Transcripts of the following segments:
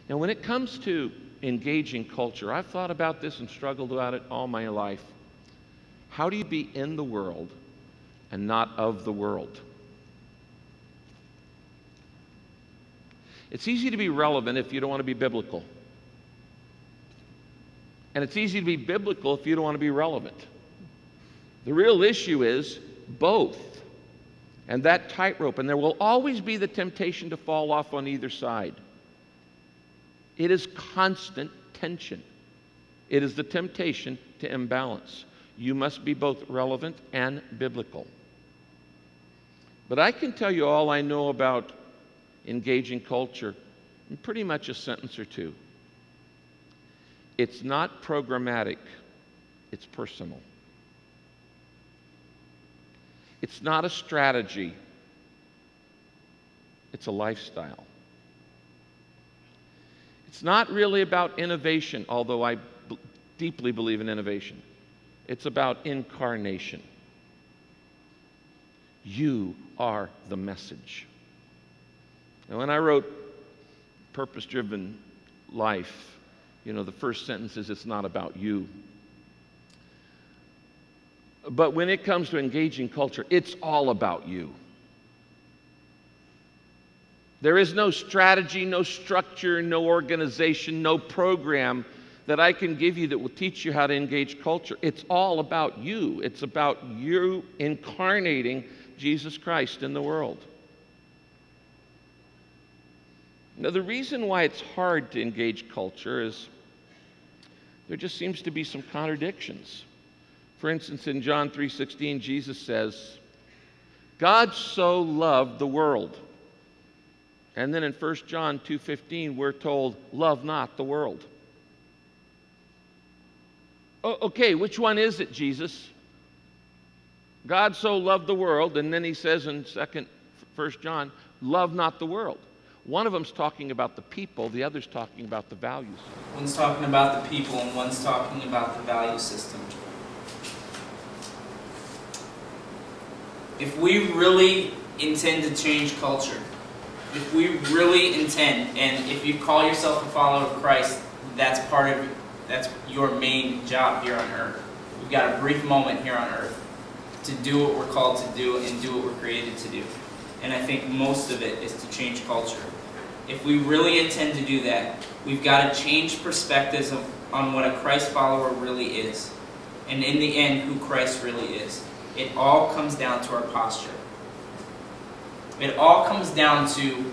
Now, when it comes to engaging culture, I've thought about this and struggled about it all my life. How do you be in the world and not of the world? It's easy to be relevant if you don't want to be biblical. And it's easy to be biblical if you don't want to be relevant. The real issue is both. And that tightrope, and there will always be the temptation to fall off on either side. It is constant tension. It is the temptation to imbalance. You must be both relevant and biblical. But I can tell you all I know about engaging culture in pretty much a sentence or two. It's not programmatic, it's personal. It's not a strategy, it's a lifestyle. It's not really about innovation, although I deeply believe in innovation. It's about incarnation. You are the message. And when I wrote Purpose-Driven Life, the first sentence is, it's not about you. But when it comes to engaging culture, it's all about you. There is no strategy, no structure, no organization, no program that I can give you that will teach you how to engage culture. It's all about you. It's about you incarnating Jesus Christ in the world. Now, the reason why it's hard to engage culture is there just seems to be some contradictions. For instance, in John 3:16, Jesus says, God so loved the world. And then in 1 John 2:15, we're told, love not the world. Okay, which one is it, Jesus? God so loved the world, and then he says in 1 John, love not the world. One of them's talking about the people, the other's talking about the values. One's talking about the people, and one's talking about the value system. If we really intend to change culture, if we really intend, and if you call yourself a follower of Christ, that's your main job here on earth. We've got a brief moment here on earth to do what we're called to do and do what we're created to do. And I think most of it is to change culture. If we really intend to do that, we've got to change perspectives on what a Christ follower really is. And in the end, who Christ really is. It all comes down to our posture. It all comes down to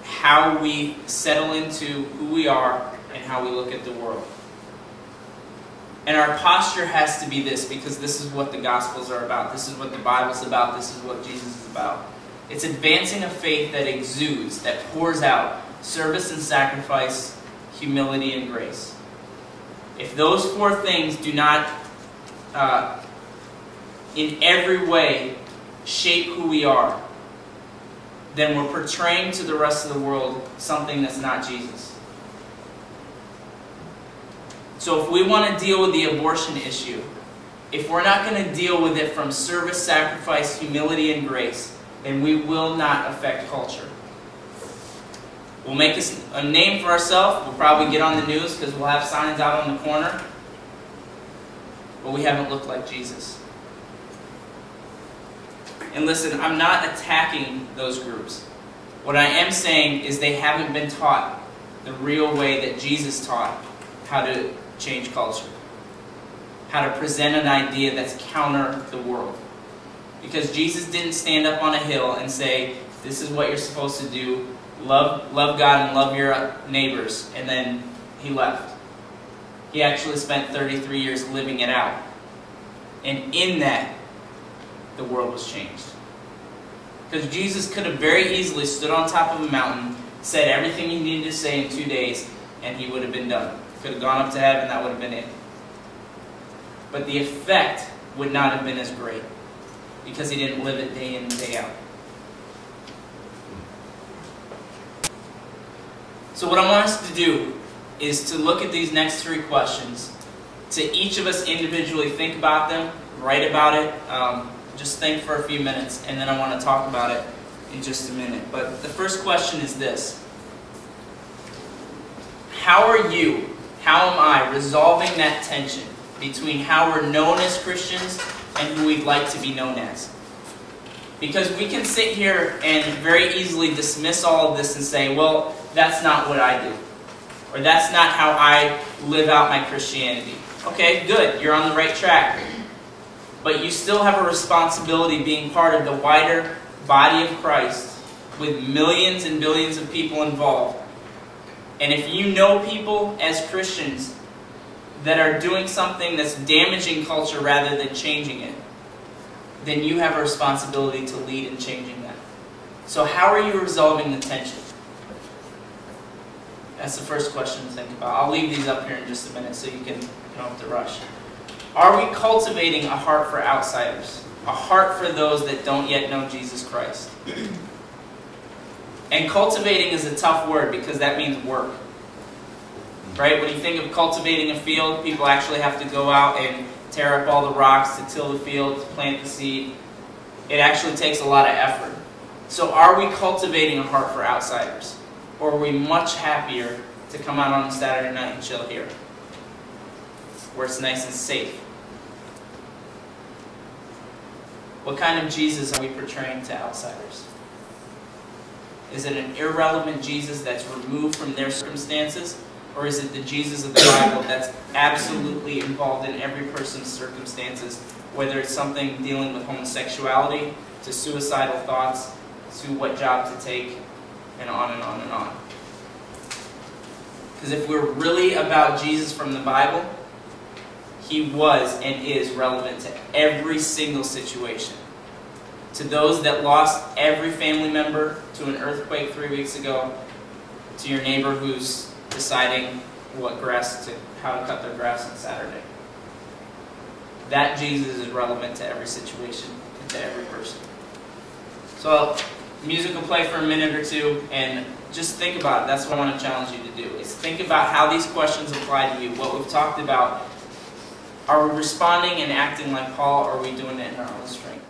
how we settle into who we are and how we look at the world. And our posture has to be this, because this is what the Gospels are about. This is what the Bible's about. This is what Jesus is about. It's advancing a faith that exudes, that pours out service and sacrifice, humility and grace. If those four things do not in every way shape who we are, then we're portraying to the rest of the world something that's not Jesus. So if we want to deal with the abortion issue, if we're not going to deal with it from service, sacrifice, humility, and grace, then we will not affect culture. We'll make a name for ourselves. We'll probably get on the news because we'll have signs out on the corner. But we haven't looked like Jesus. And listen, I'm not attacking those groups. What I am saying is they haven't been taught the real way that Jesus taught how to change culture. How to present an idea that's counter the world. Because Jesus didn't stand up on a hill and say, this is what you're supposed to do. Love God and love your neighbors. And then he left. He actually spent 33 years living it out. And in that, the world was changed. Because Jesus could have very easily stood on top of a mountain, said everything he needed to say in 2 days, and he would have been done. Could have gone up to heaven, that would have been it. But the effect would not have been as great, because he didn't live it day in and day out. So what I want us to do is to look at these next three questions. To each of us individually think about them, write about it, just think for a few minutes, and then I want to talk about it in just a minute. But the first question is this. how are you, how am I resolving that tension between how we're known as Christians and who we'd like to be known as? Because we can sit here and very easily dismiss all of this and say, well, that's not what I do. Or that's not how I live out my Christianity. Okay, good, you're on the right track. But you still have a responsibility being part of the wider body of Christ with millions and billions of people involved. And if you know people as Christians that are doing something that's damaging culture rather than changing it, then you have a responsibility to lead in changing that. So how are you resolving the tension? That's the first question to think about. I'll leave these up here in just a minute so you don't have to rush. Are we cultivating a heart for outsiders? A heart for those that don't yet know Jesus Christ? And cultivating is a tough word because that means work. Right? When you think of cultivating a field, people actually have to go out and tear up all the rocks to till the field, to plant the seed. It actually takes a lot of effort. So are we cultivating a heart for outsiders? Or are we much happier to come out on a Saturday night and chill here, where it's nice and safe? What kind of Jesus are we portraying to outsiders? Is it an irrelevant Jesus that's removed from their circumstances? Or is it the Jesus of the Bible that's absolutely involved in every person's circumstances, whether it's something dealing with homosexuality, to suicidal thoughts, to what job to take, and on and on and on. Because if we're really about Jesus from the Bible, he was and is relevant to every single situation. To those that lost every family member to an earthquake 3 weeks ago, to your neighbor who's deciding how to cut their grass on Saturday. That Jesus is relevant to every situation and to every person. So music will play for a minute or two, and just think about it. That's what I want to challenge you to do, is think about how these questions apply to you. What we've talked about, are we responding and acting like Paul, or are we doing it in our own strength?